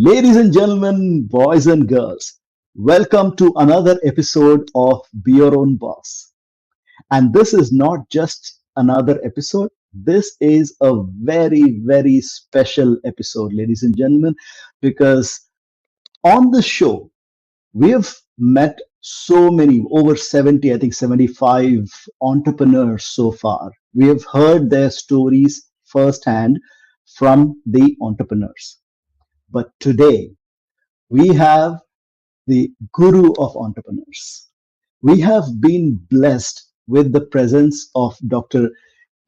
Ladies and gentlemen, boys and girls, welcome to another episode of Be Your Own Boss. And this is not just another episode, this is a very, very special episode, ladies and gentlemen, because on the show, we have met so many, over 70, I think 75 entrepreneurs so far. We have heard their stories firsthand from the entrepreneurs. But today, we have the guru of entrepreneurs. We have been blessed with the presence of Dr.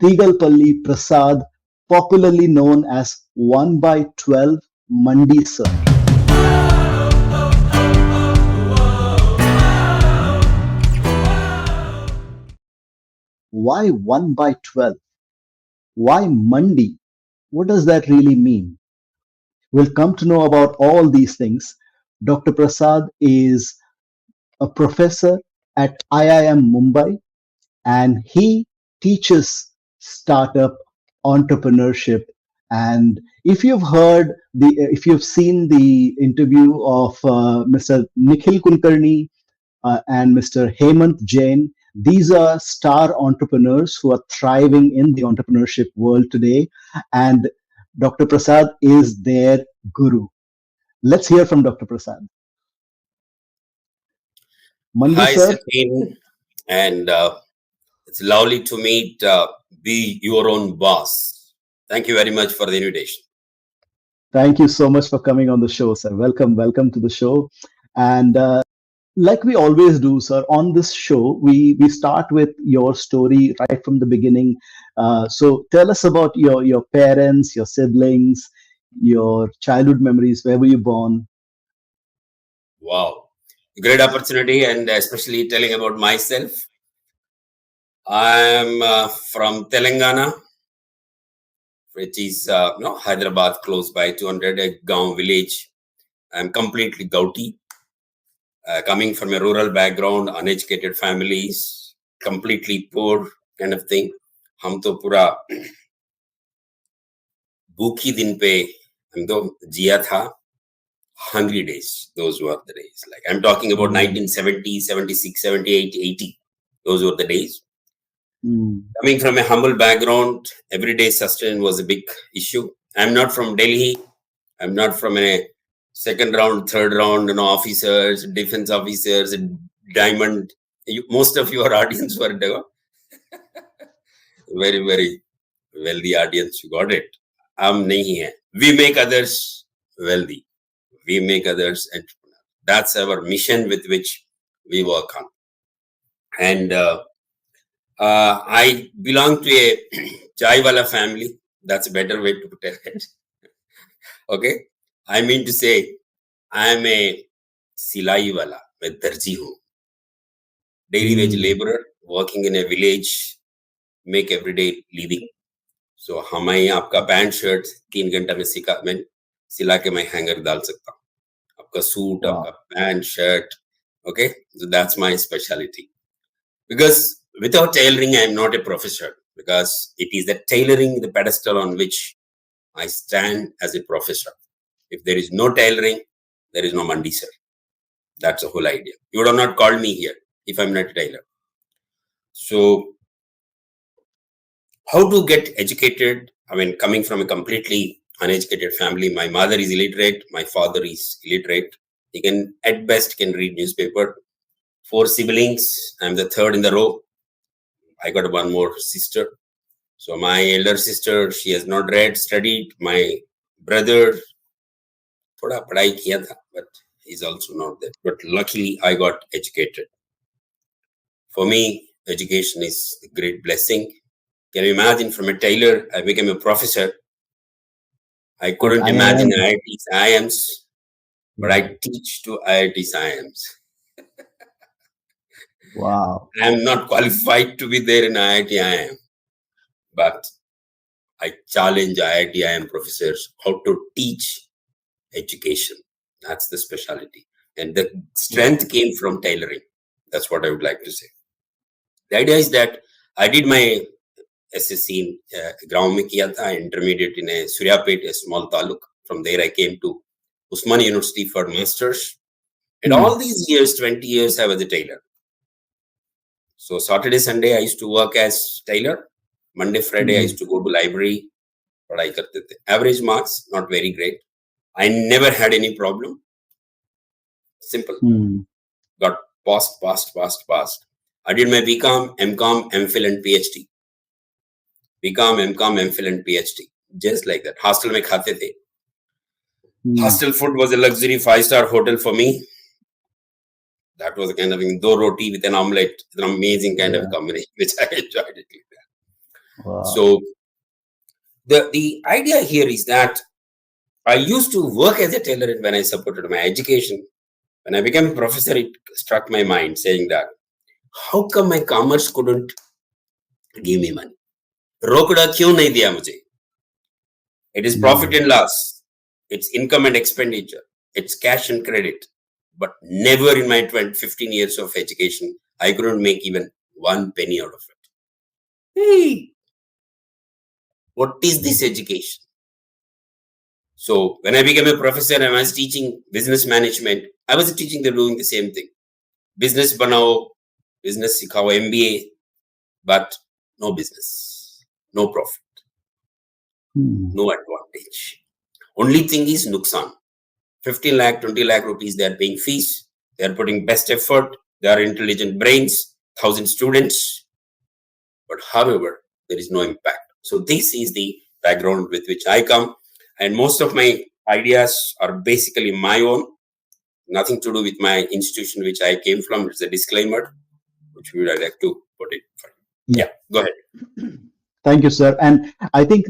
Teegalapally Prasad, popularly known as 1 by 12 Mandi Sir. Why 1 by 12? Why Mandi? What does that really mean? We'll come to know about all these things. Dr. Prasad is a professor at IIM Mumbai, and he teaches startup entrepreneurship. And if you've seen the interview of Mr. Nikhil Kulkarni and Mr. Hemant Jain, these are star entrepreneurs who are thriving in the entrepreneurship world today. And Dr. Prasad is their guru. Let's hear from Dr. Prasad. Mandi Hi, sir. Sachin, and it's lovely to meet Be Your Own Boss. Thank you very much for the invitation. Thank you so much for coming on the show, sir. Welcome to the show. And like we always do, sir, on this show, we start with your story right from the beginning. So tell us about your parents, your siblings, your childhood memories. Where were you born? Wow. Great opportunity, and especially telling about myself. I'm from Telangana, which is Hyderabad, close by 200, a Gaon village. I'm completely Gauti, coming from a rural background, uneducated families, completely poor kind of thing. हम तो पूरा भूखी दिन पे हम तो जिया था. Hungry days, those were the days. Like I'm talking about 1970, 76, 78, 80. Those were the days. Coming from a humble background, everyday sustenance was a big issue. I'm not from Delhi. I'm not from a second round, third round, officers, defense officers, diamond. Most of your audience were very, very wealthy audience. You got it. We make others wealthy. We make others entrepreneurs. That's our mission with which we work on. And I belong to a chaiwala family. That's a better way to put it. Okay. I mean to say, I am a silai wala, a darji hu. Daily wage laborer, working in a village, make everyday living. So, हमें आपका pant shirt 3 घंटा में सिला के मैं hanger डाल सकता हूँ. आपका सूट, आपका pant shirt. Okay, so that's my specialty. Because without tailoring, I am not a professor. Because it is the tailoring, the pedestal on which I stand as a professor. If there is no tailoring, there is no Mandi Sir. That's the whole idea. You would have not called me here if I'm not a tailor. So, how to get educated? I mean, coming from a completely uneducated family, my mother is illiterate, my father is illiterate. He can, at best, can read newspaper. 4 siblings. I'm the third in the row. I got one more sister. So my elder sister, she has not read, studied. My brother, thoda padhai kiya tha, but he's also not there. But luckily, I got educated. For me, education is a great blessing. Can you imagine, from a tailor, I became a professor. I couldn't imagine IITs, IIMs, but I teach to IITs, IIMs. Wow. I am not qualified to be there in IIT, IIM, but I challenge IIT, IIM professors how to teach education. That's the specialty. And the strength came from tailoring. That's what I would like to say. The idea is that I did my SSC in Gaon mein kiya tha, intermediate in a Suryapet, a small taluk. From there I came to Usman University for masters. And Hmm. all these years, 20 years, I was a tailor. So Saturday, Sunday, I used to work as tailor. Monday, Friday, I Hmm. used to go to library. पढ़ाई करते थे. Average marks, not very great. I never had any problem. Simple. Hmm. Got passed. I did my BCom, MCom, MPhil and PhD. BCom, MCom, MPhil and PhD. Just like that. Hostel में खाते थे. Hmm. Hostel food was a luxury 5-star hotel for me. That was a kind of thing. 2 roti with an omelette. It's an amazing kind of Yeah. combination, which I enjoyed it. Wow. So the idea here is that I used to work as a tailor when I supported my education. When I became a professor, it struck my mind saying that, how come my commerce couldn't give me money? रोकड़ा क्यों नहीं दिया मुझे? It is profit Hmm. and loss. It's income and expenditure. It's cash and credit. But never in my 15 years of education, I couldn't make even 1 penny out of it. Hey, what is this education? So when I became a professor and I was teaching business management, I was teaching them doing the same thing. Business banao, business sikhao, MBA, but no business, no profit, Hmm. no advantage. Only thing is nuksan. 15 lakh, 20 lakh rupees, they are paying fees. They are putting best effort. They are intelligent brains, 1,000 students. But however, there is no impact. So this is the background with which I come. And most of my ideas are basically my own. Nothing to do with my institution which I came from. It's a disclaimer, which we would like to put it. Yeah. Yeah, go ahead. Thank you, sir. And I think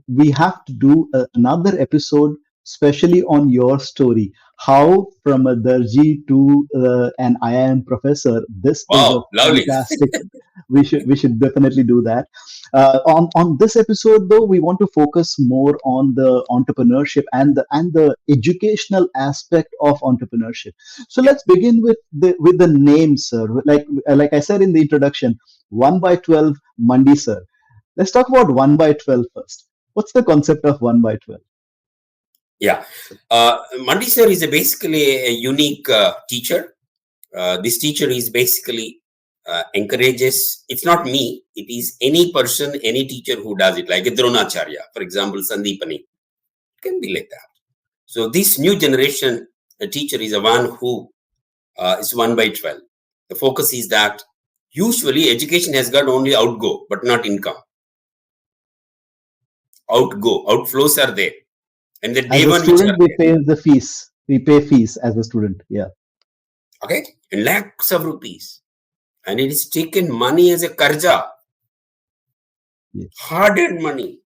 we have to do another episode, especially on your story. How from a Darji to an IIM professor. This is a Wow, lovely. fantastic. We should definitely do that. On this episode, though, we want to focus more on the entrepreneurship and the educational aspect of entrepreneurship. So Yeah. let's begin with the name, sir. Like I said in the introduction, 1 by 12 Mandi Sir. Let's talk about 1 by 12 first. What's the concept of 1 by 12? Yeah. Mandi Sir is basically a unique teacher. This teacher is basically encourages, it's not me, it is any person, any teacher who does it, like a Dronacharya, for example, Sandeepani. It can be like that. So this new generation teacher is a one who is 1 by 12. The focus is that usually education has got only outgo, but not income. Outflows are there. And the day As a one which are student, we there. pay the fees. We pay fees as a student. Yeah. Okay. And lakhs of rupees. And it is taken money as a karja. Yes. Hard-earned money.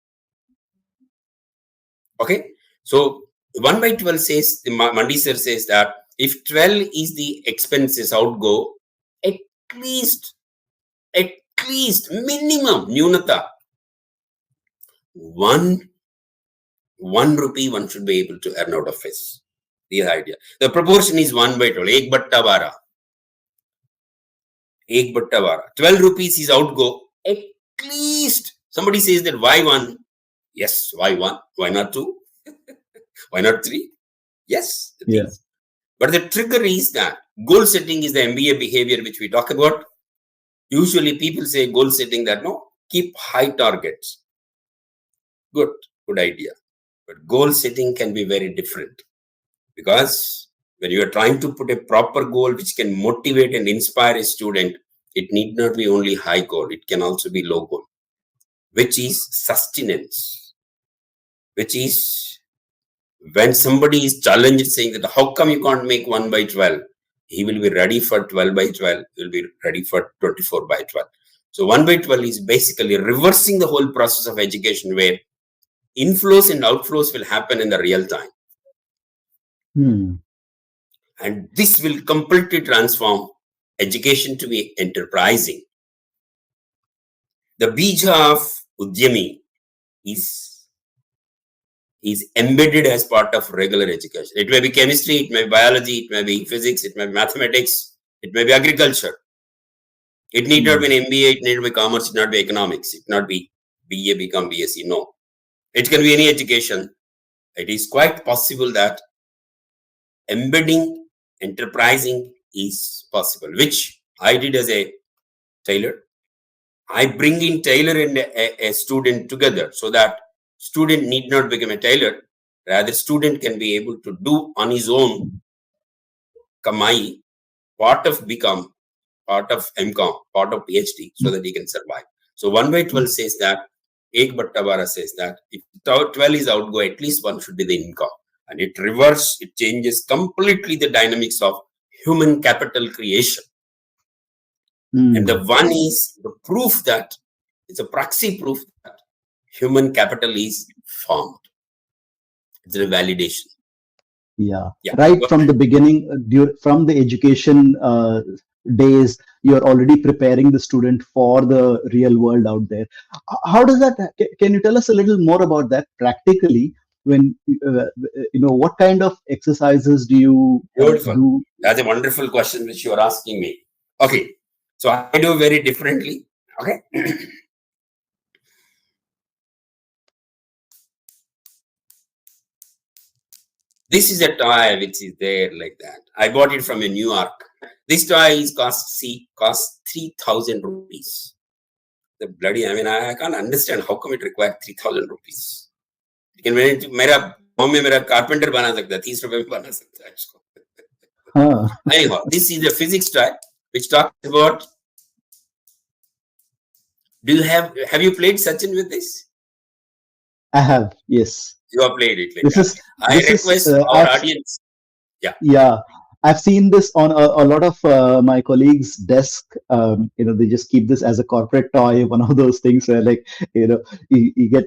Okay. So 1 by 12 says, the Mandi Sir says that if 12 is the expenses outgo, at least, at minimum, Nyunata, one rupee one should be able to earn out of his. The idea. The proportion is 1 by 12. Ek batta bara. Ek batta bara. 12 rupees is outgo. At least somebody says that why one? Yes, why one? Why not two? Why not three? Yes, the Yeah. things. But the trigger is that goal setting is the MBA behavior which we talk about. Usually people say goal setting that no, keep high targets. Good idea. But goal setting can be very different because when you are trying to put a proper goal which can motivate and inspire a student, it need not be only high goal. It can also be low goal, which is sustenance, which is when somebody is challenged saying that how come you can't make 1 by 12, he will be ready for 12 by 12, he will be ready for 24 by 12. So 1 by 12 is basically reversing the whole process of education where inflows and outflows will happen in the real time. Hmm. And this will completely transform education to be enterprising. The bija of Udyami is embedded as part of regular education. It may be chemistry, it may be biology, it may be physics, it may be mathematics, it may be agriculture. It need not Hmm. be an MBA, it need not be commerce, it need not be economics, it not be BA become BSc. No. It can be any education. it is quite possible that embedding enterprising is possible, which I did as a tailor. I bring in tailor and a student together so that student need not become a tailor. Rather, student can be able to do on his own kamai, part of BCom, part of MCom, part of PhD, so that he can survive. So 1/12 says that, Ek Bhattabara says that if 12 is outgo, at least one should be the income. And it reverses, it changes completely the dynamics of human capital creation. And the one is the proof that, it's a proxy proof that human capital is formed. It's a validation. Yeah. Right from the beginning, from the education days, you're already preparing the student for the real world out there. How does that? Can you tell us a little more about that practically? When what kind of exercises do you Beautiful. do? That's a wonderful question which you are asking me. Okay, so I do very differently. Okay. This is a toy which is there like that. I bought it from a New York. This toy is cost 3,000 rupees. The bloody, I mean, I can't understand how come it required 3,000 rupees. You can मेरा गाँव में मेरा carpenter बना सकता है, 30 रुपए में बना सकता है इसको. Anyhow, this is a physics toy which talks about. Have you played Sachin with this? I have, yes. You have played it. Like this that. is. I request our audience. Yeah. Yeah. I've seen this on a lot of my colleagues' desk. They just keep this as a corporate toy, one of those things where, like, you get.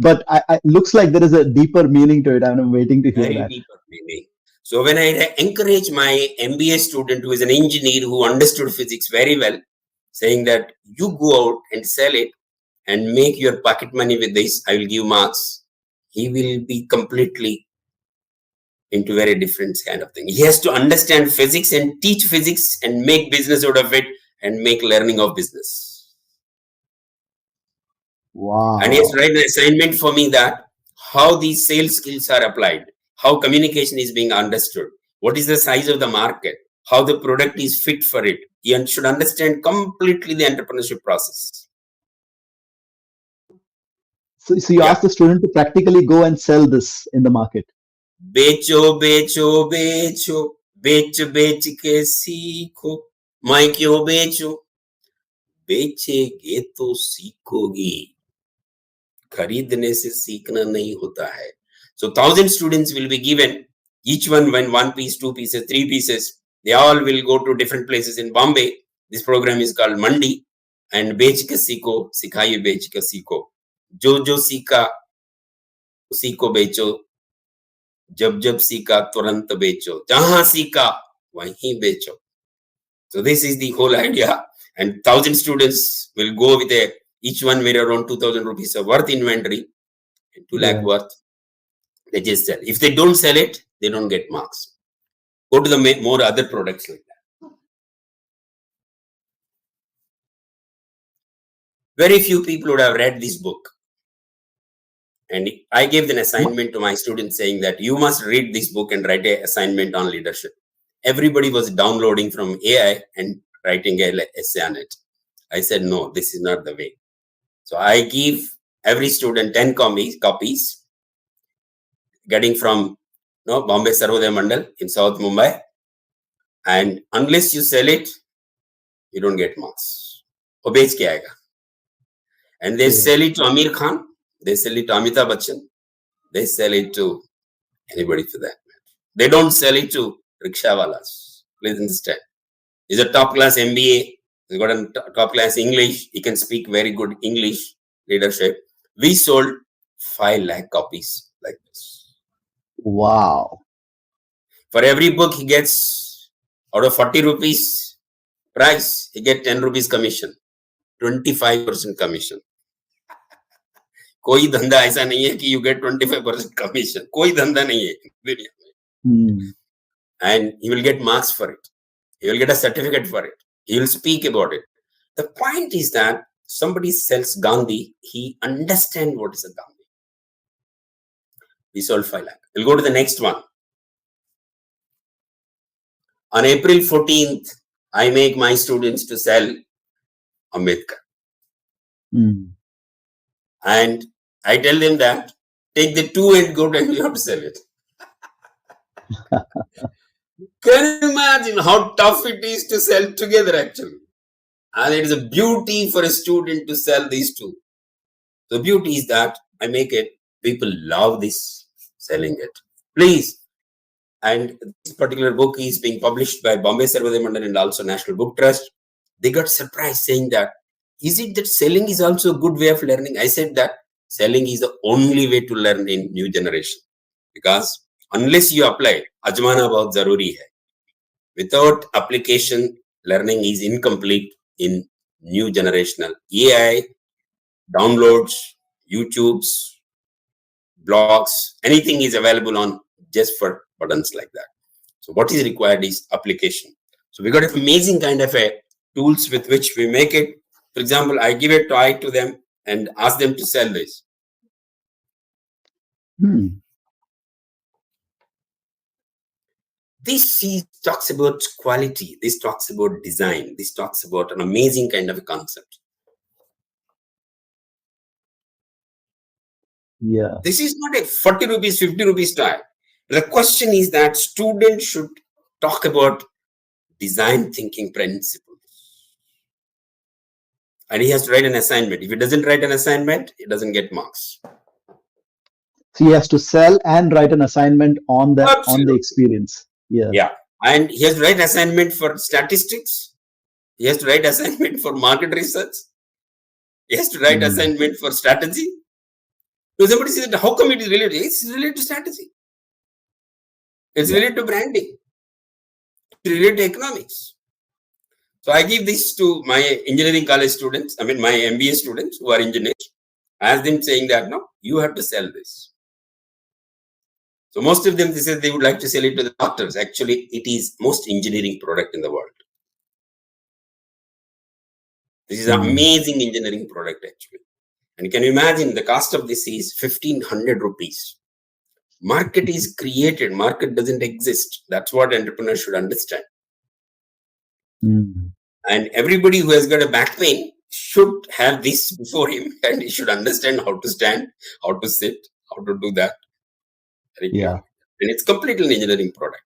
But looks like there is a deeper meaning to it. I'm waiting to hear Very that. deeper meaning. So when I encourage my MBA student who is an engineer who understood physics very well, saying that you go out and sell it and make your pocket money with this, I will give marks. He will be completely into very different kind of thing. He has to understand physics and teach physics and make business out of it and make learning of business. Wow. And he has to write an assignment for me that how these sales skills are applied, how communication is being understood, what is the size of the market, how the product is fit for it. He should understand completely the entrepreneurship process. So you ask the student to practically go and sell this in the market. बेचो बेचो बेचो बेच बेच के सीखो मैं क्यों बेचो बेचेगे तो सीखोगी खरीदने से सीखना नहीं होता है. So 1,000 students will be given, each one one piece, 2 pieces, 3 pieces. They all will go to different places in Bombay. This program is called Mandi, and बेच के सीखो सिखाइए बेच के सीखो जो जो सीखा उसी को बेचो जब जब सीखा तुरंत बेचो जहां सीखा वहीं बेचो. So this is the whole idea, and 1,000 students will go with each one with around 2,000 rupees of worth inventory and 2 lakh worth. They just sell. If they don't sell it, they don't get marks. Go to the more other products like that. Very few people would have read this book. And I gave an assignment to my students saying that you must read this book and write an assignment on leadership. Everybody was downloading from AI and writing an essay on it. I said, no, this is not the way. So I give every student 10 copies, getting from Bombay Sarvodaya Mandal in South Mumbai. And unless you sell it, you don't get marks. वो बेच के आएगा. And they sell it to Amir Khan, they sell it to Amitabh Bachchan, they sell it to anybody for that. They don't sell it to rickshawalas. Please understand. He's a top class MBA. He's got a top class English. He can speak very good English leadership. We sold 5 lakh copies like this. Wow. For every book he gets, out of 40 rupees price, he gets 10 rupees commission, 25% commission. कोई धंधा ऐसा नहीं है कि you get 25% commission. कोई धंधा नहीं है दुनिया में. And he will get marks for it. He will get a certificate for it. He will speak about it. The point is that somebody sells Gandhi, he understands what is a Gandhi. We sold 5 lakh. We'll go to the next one. On April 14th, I make my students to sell Ambedkar. And I tell them that take the 2 and go and you have to sell it. Can you imagine how tough it is to sell together actually? And it is a beauty for a student to sell these two. The beauty is that I make it, people love this, selling it. Please. And this particular book is being published by Bombay Sarvodaya Mandal and also National Book Trust. They got surprised saying that, is it that selling is also a good way of learning? I said that selling is the only way to learn in new generation. Because unless you apply, ajmana bahut zaruri hai. Without application, learning is incomplete in new generational. AI, downloads, YouTubes, blogs, anything is available on just for buttons like that. So what is required is application. So we got an amazing kind of a tools with which we make it. For example, I give a toy to them and ask them to sell this. This talks about quality. This talks about design. This talks about an amazing kind of a concept. Yeah. This is not a 40 rupees, 50 rupees toy. The question is that students should talk about design thinking principles. And he has to write an assignment. If he doesn't write an assignment, he doesn't get marks. So he has to sell and write an assignment on the experience. Yeah. Yeah. And he has to write an assignment for statistics. He has to write assignment for market research. He has to write assignment for strategy. So somebody says, how come it is related? It's related to strategy. It's related to branding. It's related to economics. So I give this to my engineering college students, my MBA students who are engineers. I ask them saying that, no, you have to sell this. So most of them, they say they would like to sell it to the doctors. Actually, it is most engineering product in the world. This is an amazing engineering product actually. And can you imagine the cost of this is 1,500 rupees. Market is created. Market doesn't exist. That's what entrepreneurs should understand. And everybody who has got a back pain should have this before him, and he should understand how to stand, how to sit, how to do that. Yeah. And it's completely an engineering product.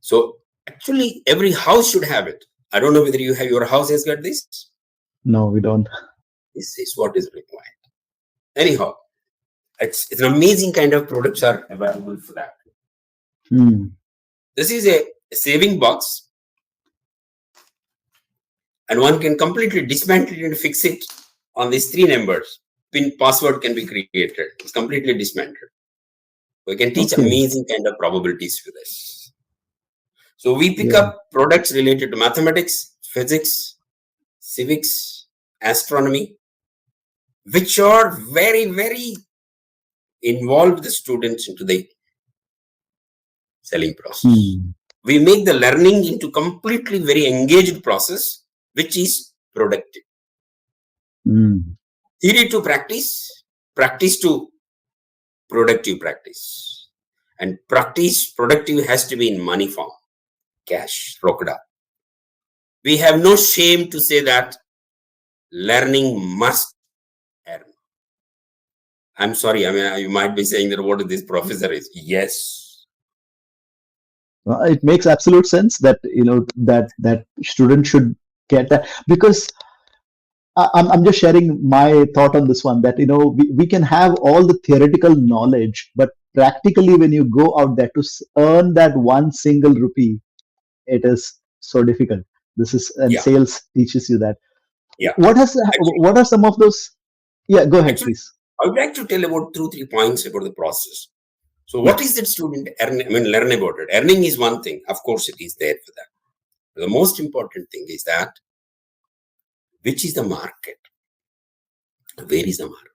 So actually, every house should have it. I don't know whether you have your house has got this. No, we don't. This is what is required. Anyhow, it's an amazing kind of products are available for that. This is a saving box. And one can completely dismantle it and fix it on these 3 numbers. PIN password can be created. It's completely dismantled. We can teach amazing kind of probabilities with this. So we pick up products related to mathematics, physics, civics, astronomy, which are very, very involved the students into the selling process. We make the learning into completely very engaged process, which is productive. Theory to practice, practice to productive practice. And practice productive has to be in money form, cash, rokda. We have no shame to say that learning must earn. I'm sorry, you might be saying that what this professor is. Yes. It makes absolute sense that that students should get that, because I'm just sharing my thought on this one, that we can have all the theoretical knowledge, but practically when you go out there to earn that one single rupee, it is so difficult. Sales teaches you that. What are some of those? Yeah, go ahead, please. I would like to tell about 2-3 points about the process. So what is that student learn about it? Earning is one thing. Of course, it is there for that. But the most important thing is that, which is the market? Where is the market?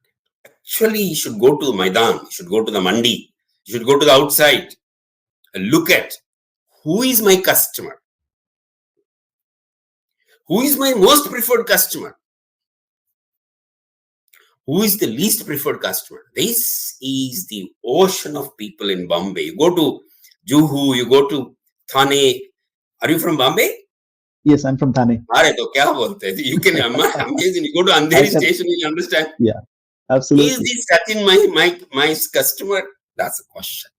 Actually, you should go to the Maidan. You should go to the Mandi. You should go to the outside and look at who is my customer. Who is my most preferred customer? Who is the least preferred customer? This is the ocean of people in Bombay. You go to Juhu, you go to Thane. Are you from Bombay? Yes, I'm from Thane. अरे तो क्या बोलते हैं? You can amazing. You go to I Andheri can, station, you understand. yeah, Is absolutely. this Sachin my customer? That's the question.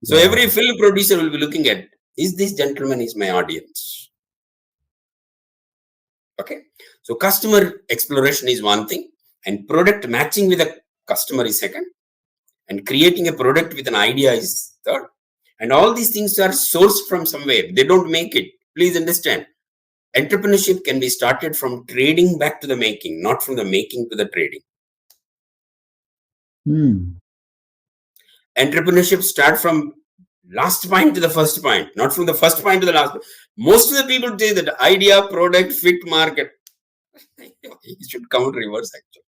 So every Wow. film producer will be looking at, is this gentleman is my audience? Okay. So customer exploration is one thing, and product matching with a customer is second, and creating a product with an idea is third. And all these things are sourced from somewhere. They don't make it. Please understand. Entrepreneurship can be started from trading back to the making, not from the making to the trading. Hmm. Entrepreneurship start from last point to the first point, not from the first point to the last point. Most of the people say that idea, product, fit, market. It should come reverse actually.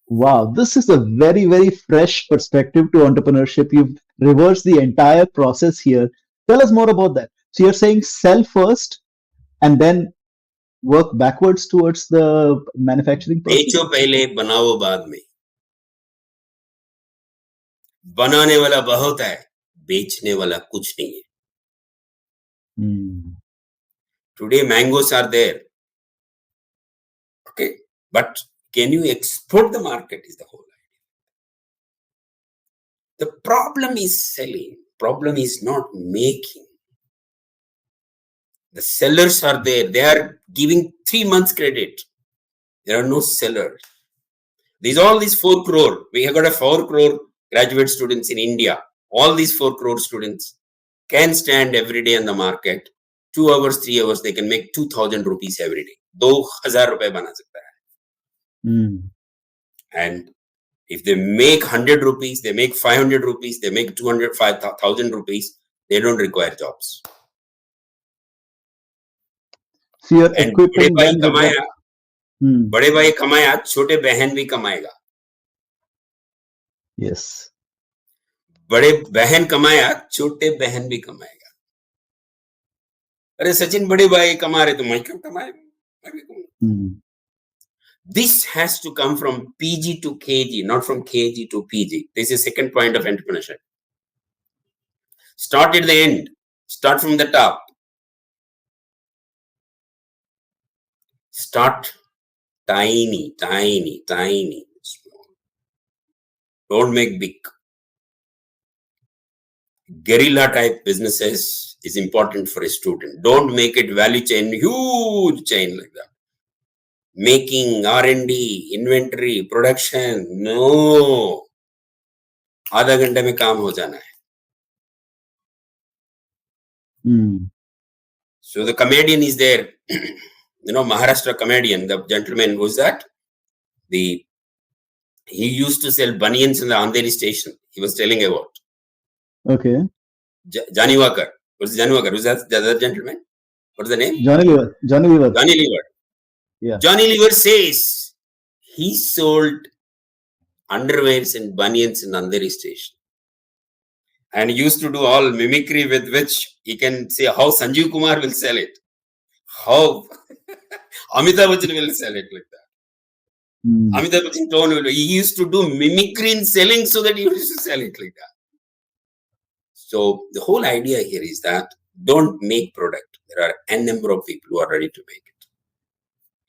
Wow, this is a very, very fresh perspective to entrepreneurship. You've reversed the entire process here. Tell us more about that. So you're saying sell first and then work backwards towards the manufacturing बेचो process? पहले बनाओ बाद में. बनाने वाला बहुत है, बेचने वाला कुछ नहीं है. Hmm. Today mangoes are there. Okay. But can you export the market is the whole idea. The problem is selling. Problem is not making. The sellers are there. They are giving 3 months credit. There are no sellers. All these 4 crore. We have got a 4 crore graduate students in India. All these 4 crore students can stand every day in the market. 2 hours, 3 hours, they can make 2,000 rupees every day. 2,000 रुपए बना सकता है. Hmm. And if they make 100 rupees, they make 500 rupees, they make 200, 5,000 rupees, they don't require jobs. So you're And बड़े equipping भाई them with that. कमाया, Hmm. बड़े भाई कमाया, छोटे बहन भी कमाएगा. Yes. बड़े बहन कमाया, छोटे बहन भी कमाएगा. अरे सचिन बड़े भाई कमा रहे तो मैं क्यों कमाएगा? मैं भी कमाऊंगा. Hmm. This has to come from PG to KG, not from KG to PG. This is the second point of entrepreneurship. Start at the end. Start from the top. Start tiny, tiny, tiny. Small. Don't make big. Guerrilla type businesses is important for a student. Don't make it value chain, huge chain like that. Making, R&D, inventory, production. No. आधा घंटे में काम हो जाना है. Hmm. So the comedian is there. Maharashtra comedian, the gentleman, who's that? He used to sell bunions in the Andheri station. He was telling about. Okay. Johnny Walker. What's Johnny Walker? Who's that? The other gentleman? What's the name? Johnny Lever. Johnny Lever. Johnny Lever. Yeah. Johnny Lever says he sold underwears and bunions in Andheri station. And he used to do all mimicry with which he can say how Sanjeev Kumar will sell it. How Amitabh Bachchan will sell it like that. Hmm. Amitabh Bachchan tone will, he used to do mimicry in selling so that he used to sell it like that. So the whole idea here is that don't make product. There are n number of people who are ready to make it.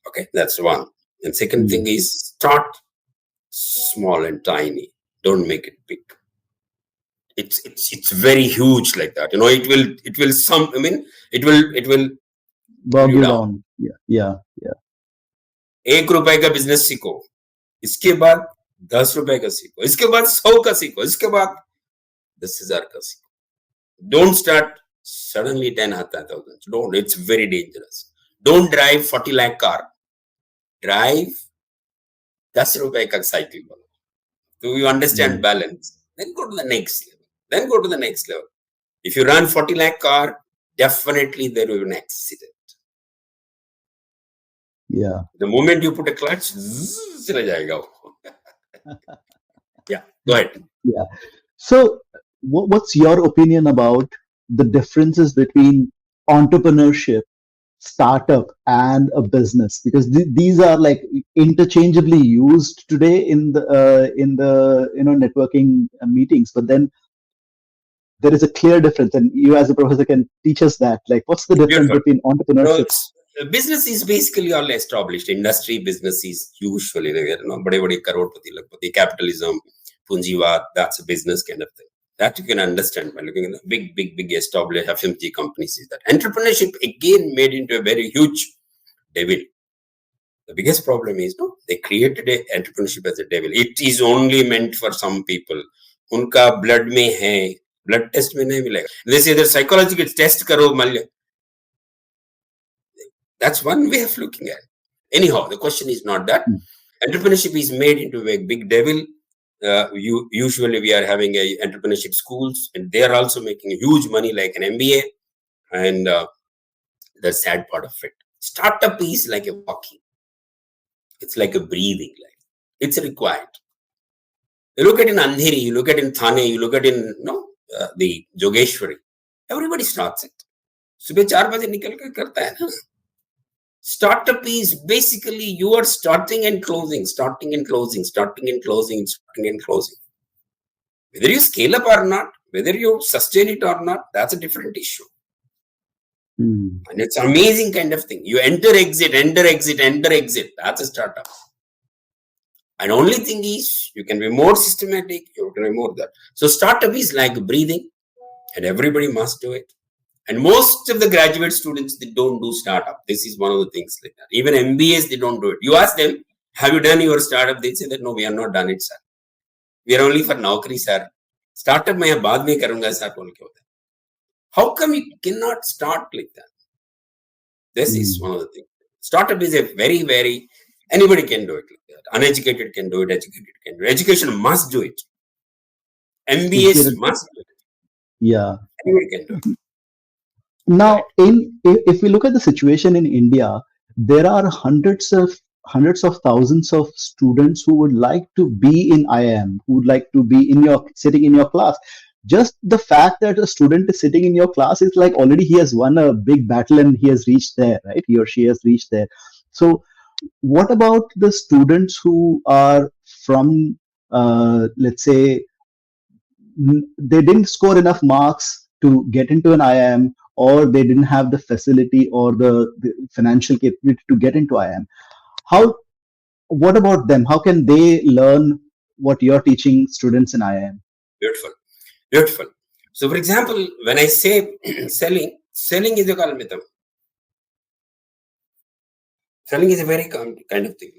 Okay, that's one. And second thing is start small and tiny. Don't make it big. It's very huge like that. It will Bog you you down. down. Yeah. 1 रुपए का business सीखो, इसके बाद 10 रुपए का सीखो, इसके बाद 100 का सीखो, इसके बाद 10,000 का सीखो. Don't start suddenly 10,000. Don't. It's very dangerous. Don't drive 40 lakh car. Drive 10 रुपए का cycle. Do you understand balance? Then go to the next level. If you run 40 lakh car, definitely there will be an accident. Yeah. The moment you put a clutch, चला जाएगा. Yeah, go ahead. Yeah. So, what's your opinion about the differences between entrepreneurship startup and a business, because these are like interchangeably used today in the networking meetings, but then there is a clear difference, and you as a professor can teach us that, like, what's the difference Beautiful. between So entrepreneurship. business is basically all established. Industry business is usually, bade crorepati, lakpati, capitalism, punjivad, that's a business kind of thing. That you can understand by looking at the big established FMG companies. Is that entrepreneurship again made into a very huge devil. The biggest problem is, no, they created a entrepreneurship as a devil. It is only meant for some people. Unka blood mein hai, blood test mein nahi milega. They say that psychological test karo malya. That's one way of looking at it. Anyhow, the question is not that. Hmm. Entrepreneurship is made into a big devil. Usually we are having a entrepreneurship schools, and they are also making huge money like an MBA. And the sad part of it, startup is like a walking. It's like a breathing. Like it's required. You look at in Andheri, you look at in Thane, you look at in the Jogeshwari. Everybody starts it. सुबह 4 बजे निकल कर करता है ना. Startup is basically you are starting and closing, starting and closing, starting and closing, starting and closing. Whether you scale up or not, whether you sustain it or not, that's a different issue. Hmm. And it's an amazing kind of thing. You enter, exit, enter, exit, enter, exit. That's a startup. And only thing is, you can be more systematic, you can be more that. So startup is like breathing, and everybody must do it. And most of the graduate students, they don't do startup. This is one of the things like that. Even MBAs, they don't do it. You ask them, have you done your startup? They say that, no, we have not done it, sir. We are only for Naukri, sir. Startup मैं बाद में करूँगा, sir. How come you cannot start like that? This is one of the things. Startup is a very, anybody can do it like that. Uneducated can do it, educated can do it. Education must do it. MBAs must do it. Yeah. Anybody can do it. Now, if we look at the situation in India, there are hundreds of thousands of students who would like to be in IIM, who would like to be sitting in your class. Just the fact that a student is sitting in your class is like already he has won a big battle and he has reached there, right? He or she has reached there. So, what about the students who are from, let's say, they didn't score enough marks to get into an IIM, or they didn't have the facility or the financial capability to get into IIM? How? What about them? How can they learn what you're teaching students in IIM? Beautiful. So, for example, when I say selling is a kalmitam. Selling is a very kind of thing.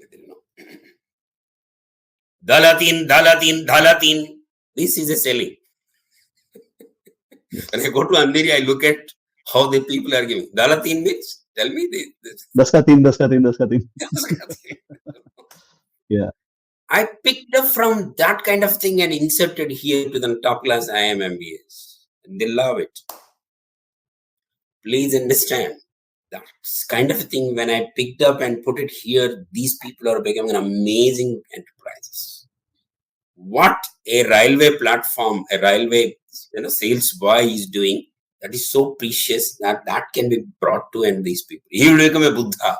Dalatin. This is a selling. When I go to Andheri, I look at how the people are giving. Dalatin means, tell me this. Daskatin. Yeah. I picked up from that kind of thing and inserted here to the top class IIM MBAs. And they love it. Please understand. That's kind of a thing when I picked up and put it here, these people are becoming amazing enterprises. What a railway platform, a railway sales boy is doing, that is so precious that can be brought to end these people. He will become a Buddha.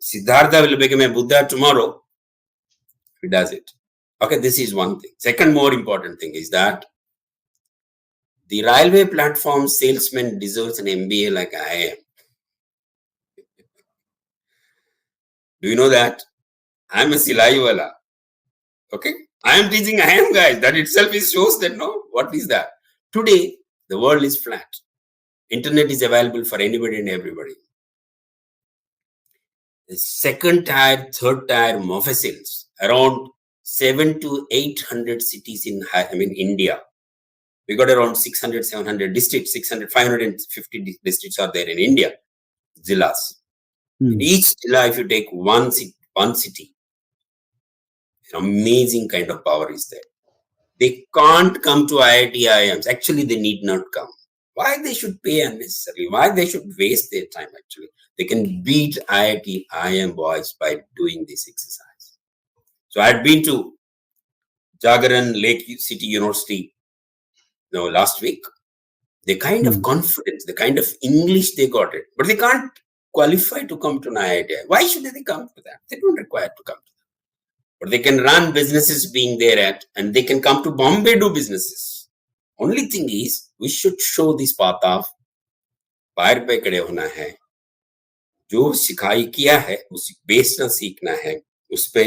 Siddhartha will become a Buddha tomorrow. He does it. Okay, this is one thing. Second more important thing is that the railway platform salesman deserves an MBA like I am. Do you know that? I'm a Silai wala. Okay? I am teaching IIM guys. That itself shows that, no, what is that? Today, the world is flat. Internet is available for anybody and everybody. The second tier, third tier mofassils, around 700 to 800 cities in India. We got around 600, 700 districts, 600, 550 districts are there in India, zillas. In each zilla, if you take one city, an amazing kind of power is there. They can't come to IIT IIMs. Actually, they need not come. Why they should pay unnecessarily? Why they should waste their time actually? They can beat IIT IIM boys by doing this exercise. So I had been to Jagaran Lake City University last week. the kind of Hmm. confidence, the kind of English they got it, but they can't qualify to come to an IIT. Why should they come to that? They don't require to come to that. But they can run businesses being there at, and they can come to Bombay do businesses. Only thing is, we should show this path of पैर पे खड़े होना है, जो सिखाई किया है उस बेचना सीखना है, उस पे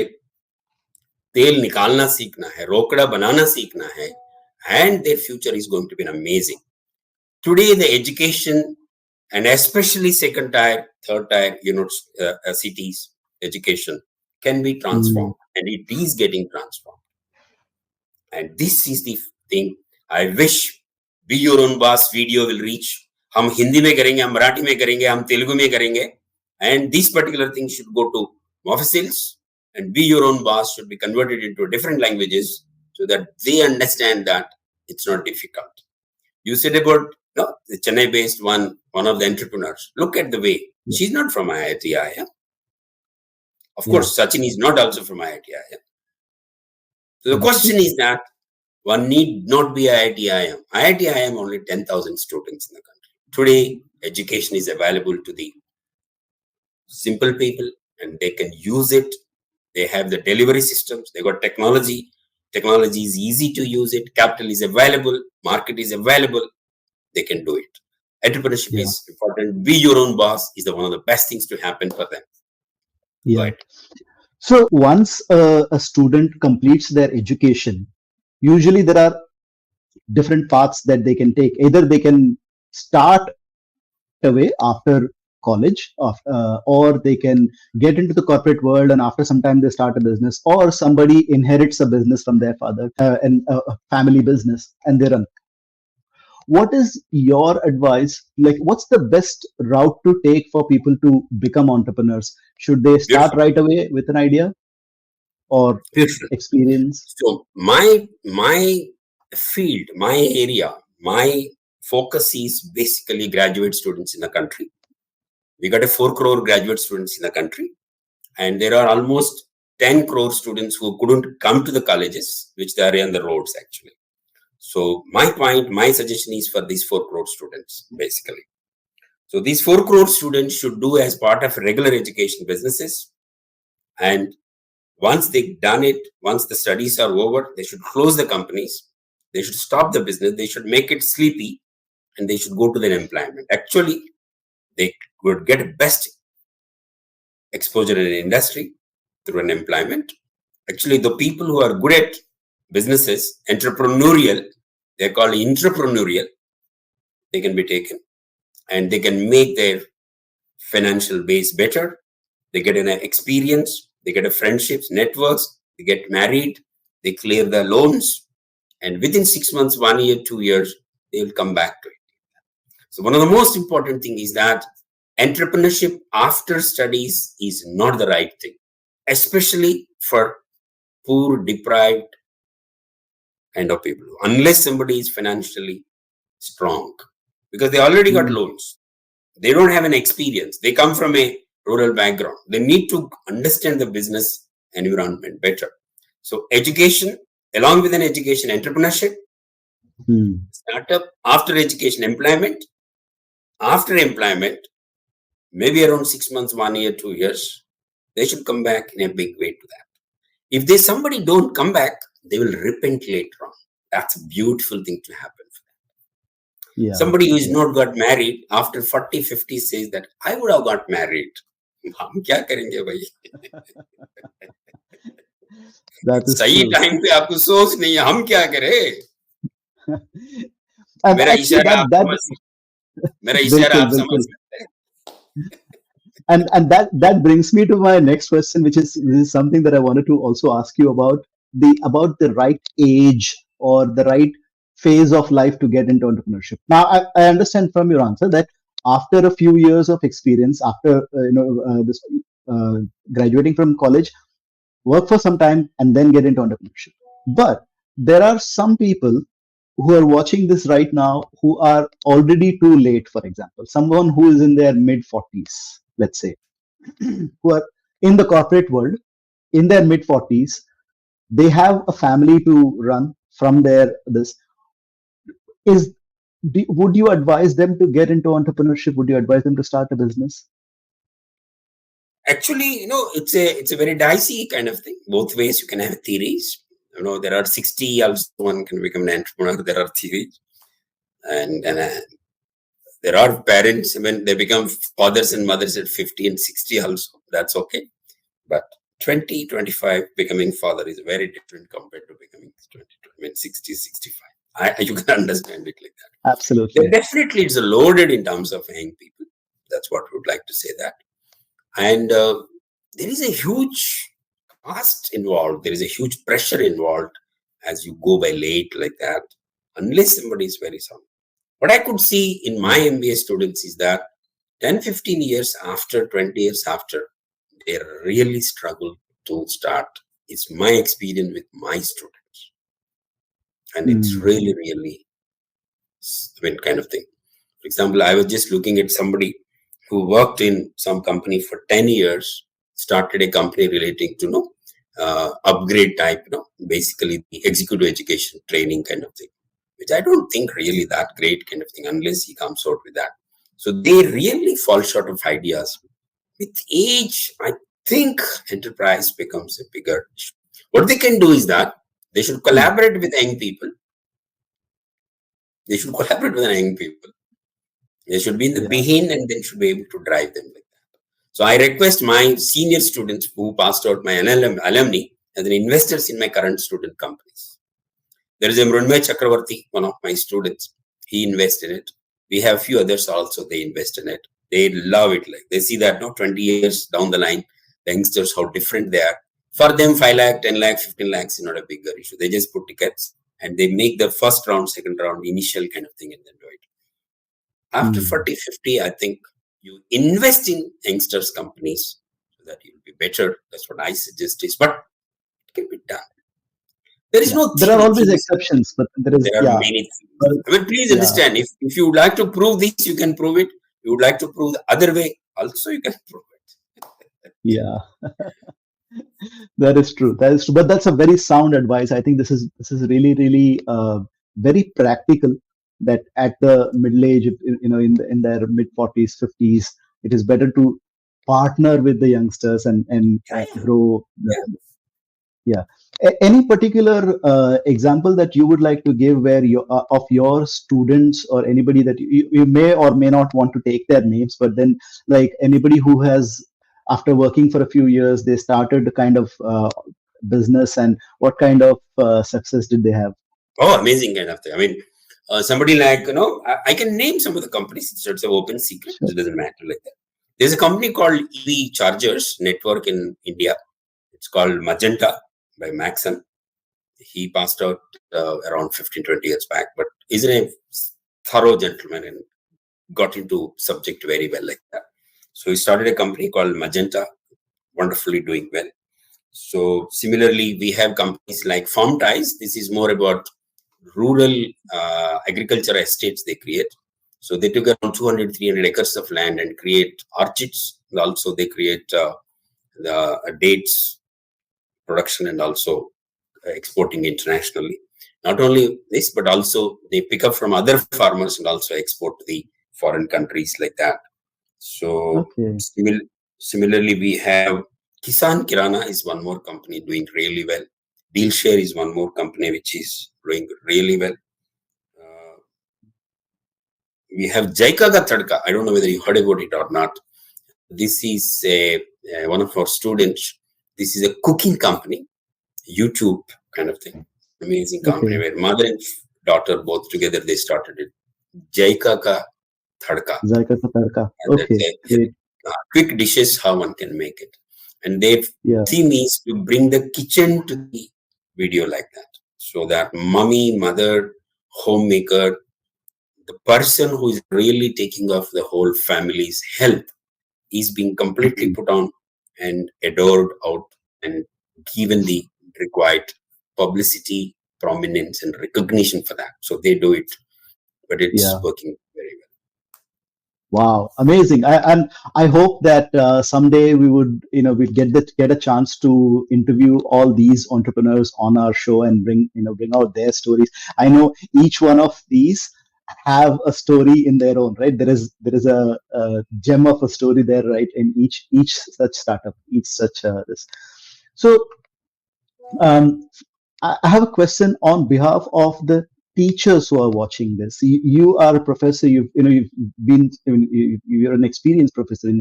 तेल निकालना सीखना है, रोकड़ा बनाना सीखना है, and their future is going to be amazing. Today, the education, and especially second tier, third tier, cities, education can be transformed, and it is getting transformed. And this is the thing I wish Be Your Own Boss video will reach. हम हिंदी में करेंगे, हम मराठी में करेंगे, हम तेलुगु में करेंगे, and this particular thing should go to offices, and Be Your Own Boss should be converted into different languages so that they understand that it's not difficult. You said about the Chennai-based one of the entrepreneurs. Look at the way she's not from IIT IIM. Of course, Sachin is not also from IIT IIM. So the question is that one need not be IIT IIM. IIT IIM only 10,000 students in the country. Today, education is available to the simple people, and they can use it. They have the delivery systems. They got technology. Technology is easy to use it. Capital is available. Market is available. They can do it. Entrepreneurship is important. Be your own boss is one of the best things to happen for them. Yeah. So once a student completes their education, usually there are different paths that they can take. Either they can start right away after college, or they can get into the corporate world, and after some time they start a business, or somebody inherits a business from their father, and a family business, and they run. What is your advice? Like, what's the best route to take for people to become entrepreneurs? Should they start right away with an idea, or experience? So my field, my area, my focus is basically graduate students in the country. We got a 4 crore graduate students in the country, and there are almost 10 crore students who couldn't come to the colleges, which they are on the roads actually. So my suggestion is for these 4 crore students, basically. So these 4 crore students should do as part of regular education businesses. And once they've done it, once the studies are over, they should close the companies. They should stop the business. They should make it sleepy, and they should go to their employment. Actually, they would get best exposure in the industry through an employment. Actually, the people who are good at businesses, entrepreneurial, they're called entrepreneurial, they can be taken, and they can make their financial base better. They get an experience, they get a friendships, networks, they get married, they clear the loans, and within 6 months, 1 year, 2 years, they will come back to it. So one of the most important thing is that entrepreneurship after studies is not the right thing, especially for poor, deprived kind of people, unless somebody is financially strong, because they already got loans. They don't have an experience. They come from a rural background. They need to understand the business environment better. So education, along with an education, entrepreneurship, startup, after education, employment. After employment, maybe around 6 months, 1 year, 2 years, they should come back in a big way to that. If somebody don't come back, they will repent later on. That's a beautiful thing to happen for them. Yeah. Somebody who is not got married after 40, 50 says that I would have got married. हम क्या करेंगे भाई? सही time पे आपको सोच नहीं है, हम क्या करें? मेरा इशारा आप समझ सकते हैं. And that brings me to my next question, which is something that I wanted to also ask you about the right age or the right phase of life to get into entrepreneurship. Now, I understand from your answer that after a few years of experience, after graduating from college, work for some time and then get into entrepreneurship. But there are some people who are watching this right now who are already too late. For example, someone who is in their mid 40s, let's say, who are in the corporate world, in their mid 40s, they have a family to run from this. Is would you advise them to get into entrepreneurship? Would you advise them to start a business? Actually, it's a very dicey kind of thing. Both ways you can have theories. There are 60 also one can become an entrepreneur. There are theories, and there are parents when they become fathers and mothers at 50 and 60 also. That's okay. But 20, 25 becoming father is very different compared to becoming 20, I mean 60, 65. You can understand it like that. Then Absolutely. definitely it's loaded in terms of young people. That's what we would like to say that. And there is a huge cost involved. There is a huge pressure involved as you go by late like that, unless somebody is very sound. What I could see in my MBA students is that 10, 15 years after, 20 years after, they really struggle to start. It's my experience with my students. And it's Mm. really, really, kind of thing. For example, I was just looking at somebody who worked in some company for 10 years, started a company relating to upgrade type, basically the executive education training kind of thing, which I don't think really that great kind of thing unless he comes out with that. So they really fall short of ideas. With age, I think enterprise becomes a bigger issue. What they can do is that they should Mm. collaborate with young people. They should collaborate with young people. They should be in the Yeah. behind and then should be able to drive them like that. So I request my senior students who passed out, my alumni, as an investors in my current student companies. There is a Mrunmay Chakravarti, one of my students. He invests in it. We have a few others also, they invest in it. They love it. Like they see that 20 years down the line, the youngsters, how different they are. For them, 5 lakh, 10 lakh, 15 lakhs is not a bigger issue. They just put tickets and they make the first round, second round, initial kind of thing and then do it. After Mm. 40, 50, I think you invest in youngsters companies so that you'll be better. That's what I suggest is, but it can be done. There is Yeah. no There are theory. always Theories, exceptions, but there is, there are yeah. many But, theories. I mean, please yeah. understand, if you would like to prove this, you can prove it. You would like to prove the other way, also you can prove it. Yeah. That is true. That is true. But that's a very sound advice. I think this is really, really very practical. That at the middle age, in their mid 40s, 50s, it is better to partner with the youngsters and Yeah, grow. yeah. Yeah. Any particular example that you would like to give where of your students or anybody that you may or may not want to take their names, but then like anybody who has, after working for a few years, they started a kind of business, and what kind of success did they have? Oh, amazing kind of thing. I mean, somebody like, I can name some of the companies. It's an open secret. Sure. It doesn't matter like that. There's a company called EV Chargers Network in India. It's called Magenta by Maxon. He passed out around 15, 20 years back, but he's a thorough gentleman and got into subject very well like that. So he started a company called Magenta, wonderfully doing well. So similarly, we have companies like Farm Ties. This is more about rural agriculture estates they create. So they took around 200, 300 acres of land and create orchards. And also they create the dates production and also exporting internationally. Not only this, but also they pick up from other farmers and also export to the foreign countries like that. So Okay. similarly, we have Kisan Kirana is one more company doing really well. Dealshare is one more company which is doing really well. Uh, we have Jaikaga Tadka. I don't know whether you heard about it or not. This is one of our students. This is a cooking company, YouTube kind of thing. Amazing company Okay. where mother and daughter both together they started it. Jaikaga Tadka. Zaika ka tadka. And that's Okay. Great. quick dishes how one can make it. And their Yeah. theme is to bring the kitchen to the video like that. So that mummy, mother, homemaker, the person who is really taking off the whole family's health is being completely Mm. put on and adored out and given the required publicity, prominence, and recognition for that. So they do it, but it's Yeah. working very well. Wow, amazing! And I hope that someday we'd get a chance to interview all these entrepreneurs on our show and bring out their stories. I know each one of these. have a story in their own right. There is a gem of a story there, right, in each such startup, each such this. So um, I have a question on behalf of the teachers who are watching this. You are a professor. You've been you're an experienced professor,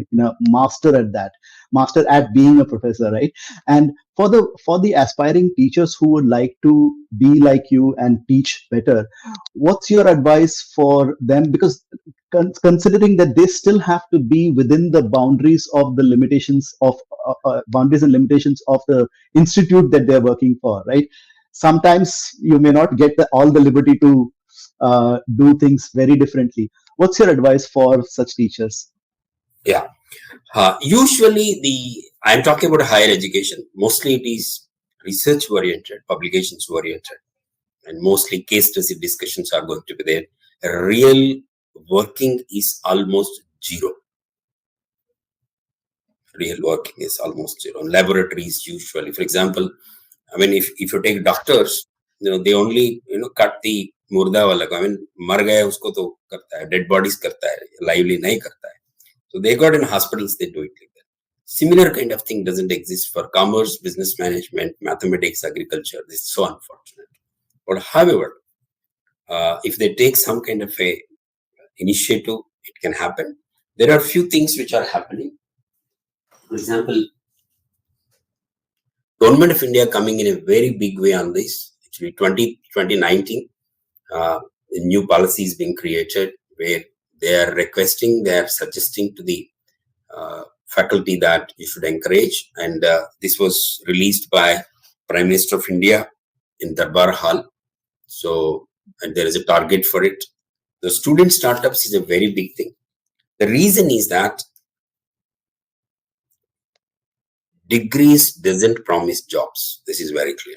master at that, master at being a professor, right? And for the aspiring teachers who would like to be like you and teach better, what's your advice for them? Because considering that they still have to be within the boundaries of the limitations of boundaries and limitations of the institute that they're working for, right? Sometimes you may not get all the liberty to do things very differently. What's your advice for such teachers? Yeah. Usually, I'm talking about higher education. Mostly it is research oriented, publications oriented, and mostly case study discussions are going to be there. Real working is almost zero. Real working is almost zero. Laboratories usually, for example, I mean, if you take doctors, they only cut the murda wala. I mean, mar gaya usko to karta hai, dead bodies karta hai, lively nahi karta hai. So they got in hospitals, they do it like that. Similar kind of thing doesn't exist for commerce, business management, mathematics, agriculture. This is so unfortunate. But however, if they take some kind of a initiative, it can happen. There are few things which are happening. For example, Government of India coming in a very big way on this. Actually, 2019, a new policy is being created where they are suggesting to the faculty that you should encourage. And this was released by Prime Minister of India in Darbar Hall. So, and there is a target for it. The student startups is a very big thing. The reason is that degrees doesn't promise jobs. This is very clear.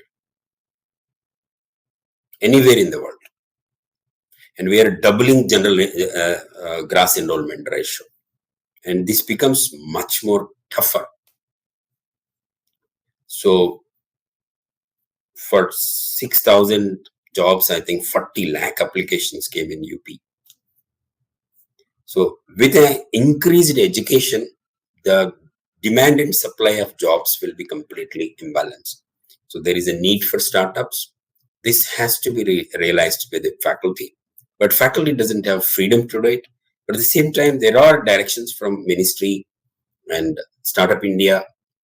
Anywhere in the world. And we are doubling general gross enrollment ratio. And this becomes much more tougher. So for 6,000 jobs, I think 40 lakh applications came in UP. So with an increased education, the demand and supply of jobs will be completely imbalanced. So there is a need for startups. This has to be realized by the faculty. But faculty doesn't have freedom to do it. But at the same time, there are directions from ministry and Startup India,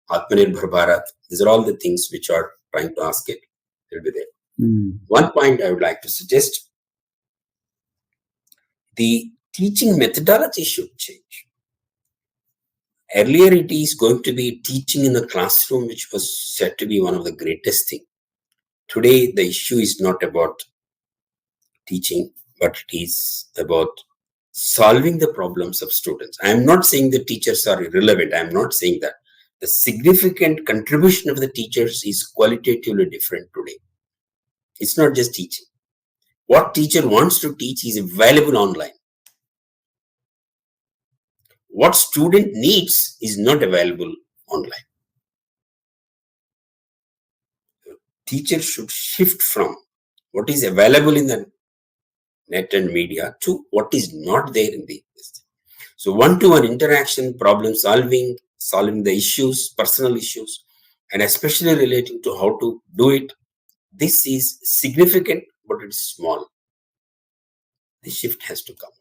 Atmanirbhar Bharat. These are all the things which are trying to ask it. They'll be there. One point I would like to suggest, the teaching methodology should change. Earlier, it is going to be teaching in the classroom, which was said to be one of the greatest things. Today, the issue is not about teaching, but it is about solving the problems of students. I am not saying the teachers are irrelevant. I am not saying that. The significant contribution of the teachers is qualitatively different today. It's not just teaching. What teacher wants to teach is available online. What student needs is not available online. Teacher should shift from what is available in the net and media to what is not there in the. So one-to-one interaction, problem solving the issues, personal issues, and especially relating to how to do it. This is significant, but it's small. The shift has to come.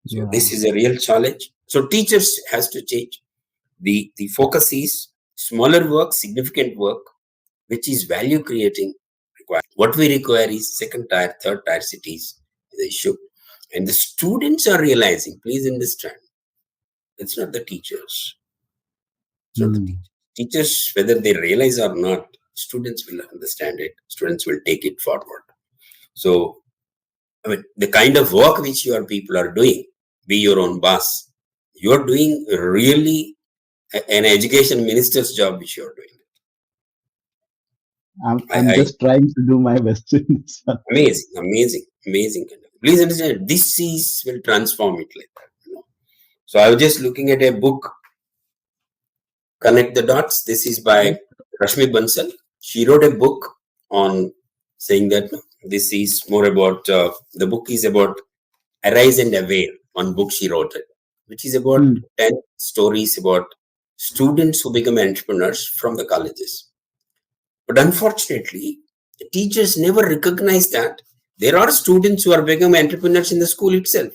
So this is a real challenge. So teachers has to change. The focus is smaller work, significant work, which is value creating. What we require is second tier, third tier cities, the issue. And the students are realizing, please understand, it's not the teachers. It's not the teachers, whether they realize or not, students will understand it. Students will take it forward. So, I mean, the kind of work which your people are doing, be your own boss, you're doing really an education minister's job which you're doing. I'm just trying to do my best in this one. Amazing. Please understand, this will transform it like that. So I was just looking at a book, Connect the Dots. This is by Rashmi Bansal. She wrote a book on saying that This is more about, the book is about Arise and Aware, one book she wrote it, which is about Mm. 10 stories about students who become entrepreneurs from the colleges. But unfortunately, the teachers never recognize that there are students who are becoming entrepreneurs in the school itself.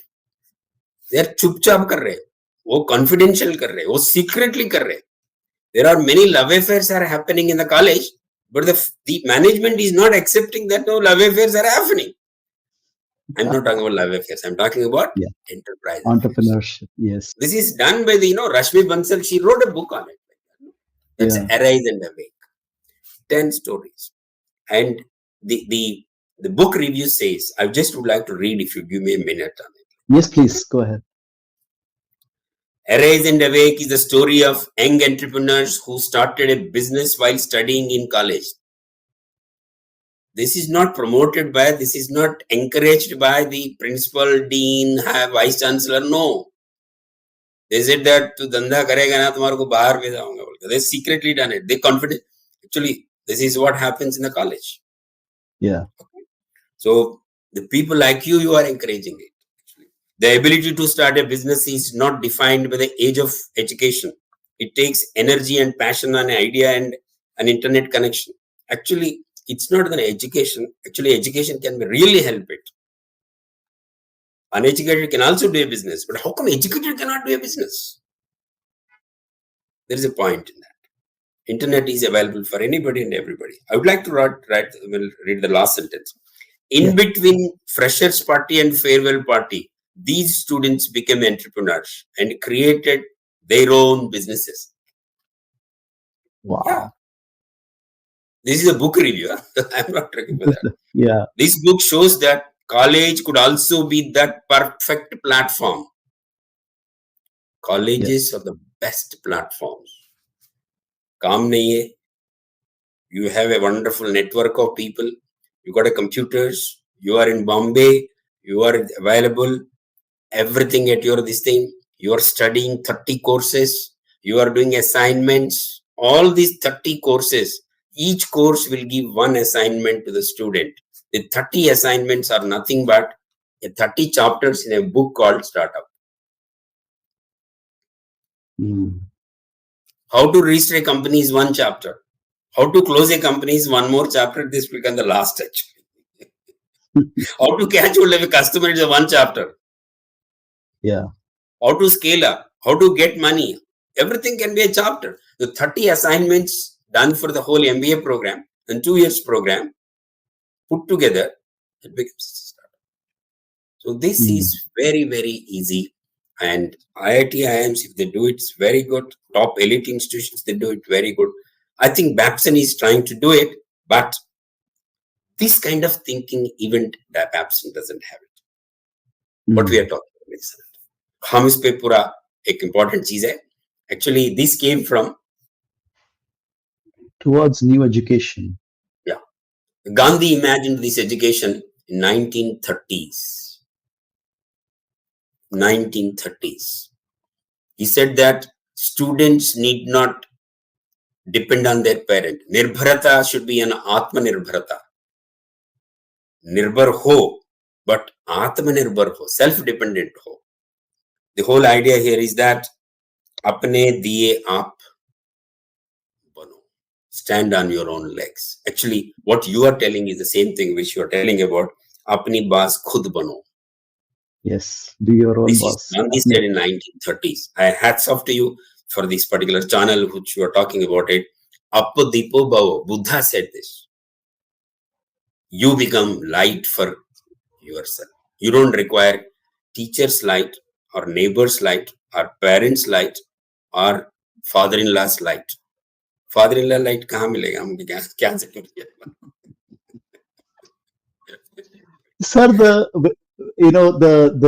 They are chupchap kar rahe, wo confidential kar rahe, wo secretly kar rahe. There are many love affairs are happening in the college, but the management is not accepting that no love affairs are happening. I'm not talking about love affairs. I'm talking about Yeah. enterprise affairs. Entrepreneurship. Yes. This is done by the, Rashmi Bansal. She wrote a book on it. That's Yeah. Arise and Awake. 10 stories. And the book review says, I just would like to read if you give me a minute on it. Yes, please go ahead. Arise and Awake is the story of young entrepreneurs who started a business while studying in college. This is not promoted by, this is not encouraged by the principal, dean, vice chancellor. No. They said that tu धंधा करेगा ना तुम्हारे को बाहर भेजाऊंगा बोल के. They secretly done it. They confident. Actually, this is what happens in the college. Yeah. So the people like you are encouraging it. The ability to start a business is not defined by the age of education. It takes energy and passion and idea and an internet connection. Actually, it's not an education. Actually, education can really help it. Uneducated can also do a business, but how come educated cannot do a business? There is a point in that. Internet is available for anybody and everybody. I would like to read the last sentence. In between freshers party and farewell party, these students became entrepreneurs and created their own businesses. Wow. Yeah. This is a book review. I'm not talking about that. Yeah. This book shows that college could also be that perfect platform. Colleges are the best platforms. Kaam nahi hai. You have a wonderful network of people. You got a computers. You are in Bombay. You are available. Everything at your this thing. You are studying 30 courses. You are doing assignments. All these 30 courses. Each course will give one assignment to the student. The 30 assignments are nothing but 30 chapters in a book called Startup. Mm. How to register a company is one chapter. How to close a company is one more chapter. This becomes the last actually. How to catch hold of a customer is a one chapter. Yeah. How to scale up. How to get money. Everything can be a chapter. The 30 assignments done for the whole MBA program and 2 years program put together, it becomes a startup. So this is very, very easy. And IIT, IIMs, if they do it, it's very good. Top elite institutions, they do it very good. I think Babson is trying to do it, but this kind of thinking, even Babson doesn't have it. What we are talking about is हम इस पे पूरा एक important चीज है. Actually, this came from towards new education. Yeah. Gandhi imagined this education in 1930s. 1930s. He said that students need not depend on their parent. Nirbharata should be an Atmanirbharata. Nirbhar ho, but Atmanirbhar ho, self-dependent ho. The whole idea here is that apne diye aap bano. Stand on your own legs. Actually, what you are telling is the same thing which you are telling about apni baas khud bano. Yes, be your own This boss. is Mandi Sir in 1930s. Hats off to you for this particular channel which you are talking about it. Appo Dipo Bhavo. Buddha said this. You become light for yourself. You don't require teacher's light or neighbor's light or parents' light or father-in-law's light. Father-in-law light कहाँ मिलेगा हमको क्या जरूरत है? Sir, the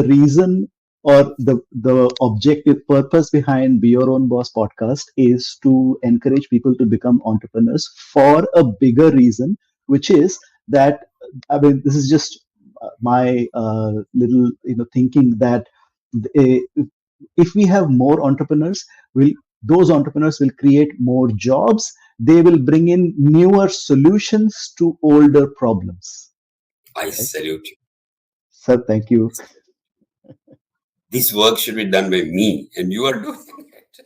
reason or the objective purpose behind Be Your Own Boss podcast is to encourage people to become entrepreneurs for a bigger reason, which is that, I mean, this is just my little thinking that uh, if we have more entrepreneurs, those entrepreneurs will create more jobs. They will bring in newer solutions to older problems. I Right. salute you. Sir, thank you. This work should be done by me, and you are doing it.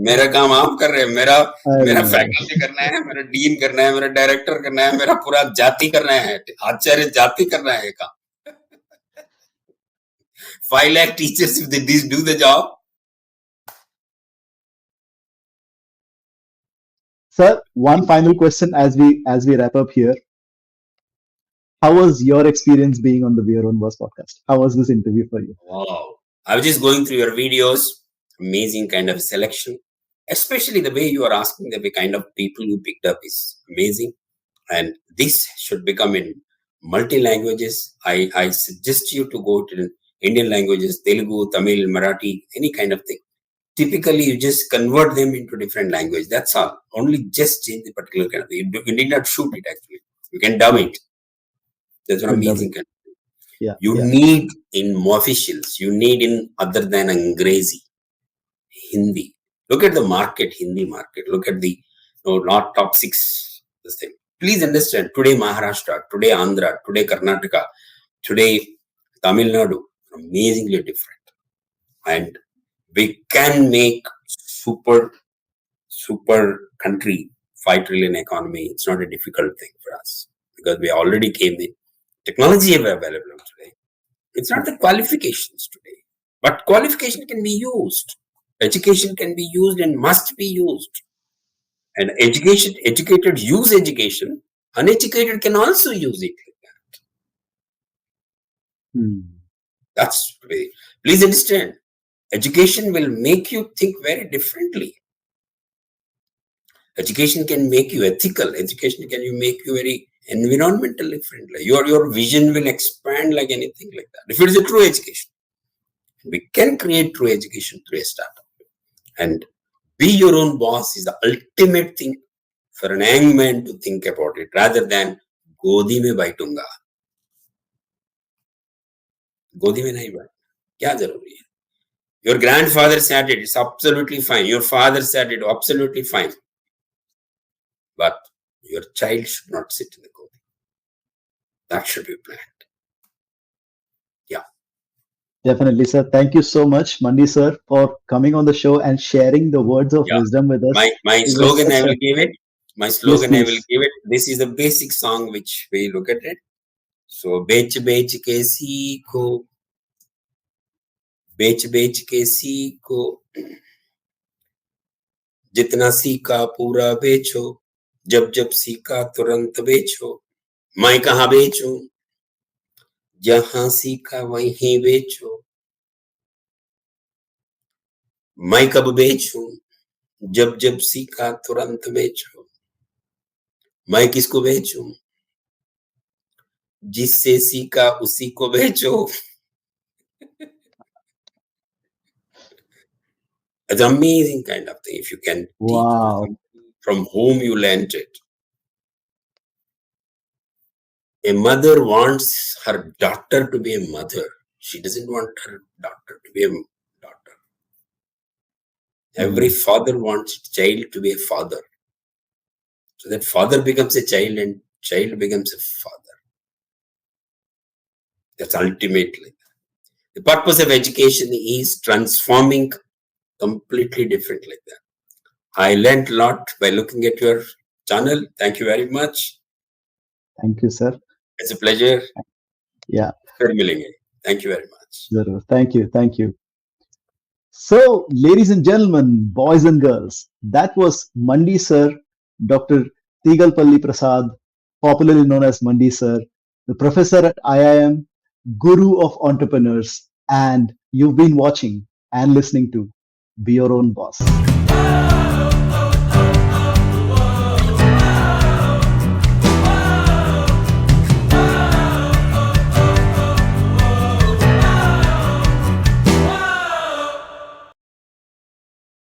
मेरा काम आप कर रहे हैं, मेरा मेरा अरे, faculty करना है, मेरा डीन करना है, मेरा डायरेक्टर करना है, मेरा पूरा जाति करना है, आचार्य जाति करना है काम. 5 lakh teachers, if they do the job. sir, one final question as we wrap up here. How was your experience being on the We Are Own Boss podcast? How was this interview for you? Wow. I was just going through your videos. Amazing kind of selection. Especially the way you are asking, the kind of people you picked up is amazing. And this should become in multi languages. I suggest you to go to Indian languages, Telugu, Tamil, Marathi, any kind of thing. Typically, you just convert them into different language. That's all. Only just change the particular kind of thing. You need not shoot it actually. You can dub it. That's You an can dub amazing it. kind. Yeah, You yeah. need in officials, you need in other than Angrezi, Hindi. Look at the market, Hindi market. Look at the not top 6 this thing. Please understand, today Maharashtra, today Andhra, today Karnataka, today Tamil Nadu, amazingly different. And we can make super country, 5 trillion economy. It's not a difficult thing for us because we already came in. Technology available today. It's not the qualifications today, but qualification can be used. Education can be used and must be used. And educated use education. Uneducated can also use it. Hmm. That's the way. Please understand, education will make you think very differently. Education can make you ethical. Education can make you very environmentally friendly. Your vision will expand like anything like that. If it is a true education, we can create true education through a startup. And be your own boss is the ultimate thing for an young man to think about it rather than गोदी में बैठूंगा. गोदी में नहीं बैठ, क्या जरूरी है? Your grandfather said it, it's absolutely fine. Your father said it, absolutely fine. But your child should not sit in the godi. That should be planned. Yeah. Definitely, sir. Thank you so much, Mandi sir, for coming on the show and sharing the words of Yeah. wisdom with us. My It was slogan I such a will give it. My yes, slogan I will please. give it. This is the basic song which we look at it. So बेच बेच के सीखो, बेच बेच के सीखो, जितना सीखा पूरा बेचो, जब जब सीखा तुरंत बेचो. मैं कहाँ बेचूं, जहां सीखा वहीं बेचो. मैं कब बेचूं, जब जब सीखा तुरंत बेचो. मैं किसको बेचूं, जिससे सीखा उसी को बेचो. It's an amazing kind of thing if you can teach Wow. from whom you learned it. A mother wants her daughter to be a mother. She doesn't want her daughter to be a daughter. Every father wants child to be a father. So that father becomes a child and child becomes a father. That's ultimately. The purpose of education is transforming completely different like that. I learned a lot by looking at your channel. Thank you very much. Thank you, sir. It's a pleasure. Yeah. Thank you very much. Zarur. Thank you. Thank you. So, ladies and gentlemen, boys and girls, that was Mandi Sir, Dr. Teegalapally Prasad, popularly known as Mandi Sir, the professor at IIM, guru of entrepreneurs, and you've been watching and listening to Be Your Own Boss.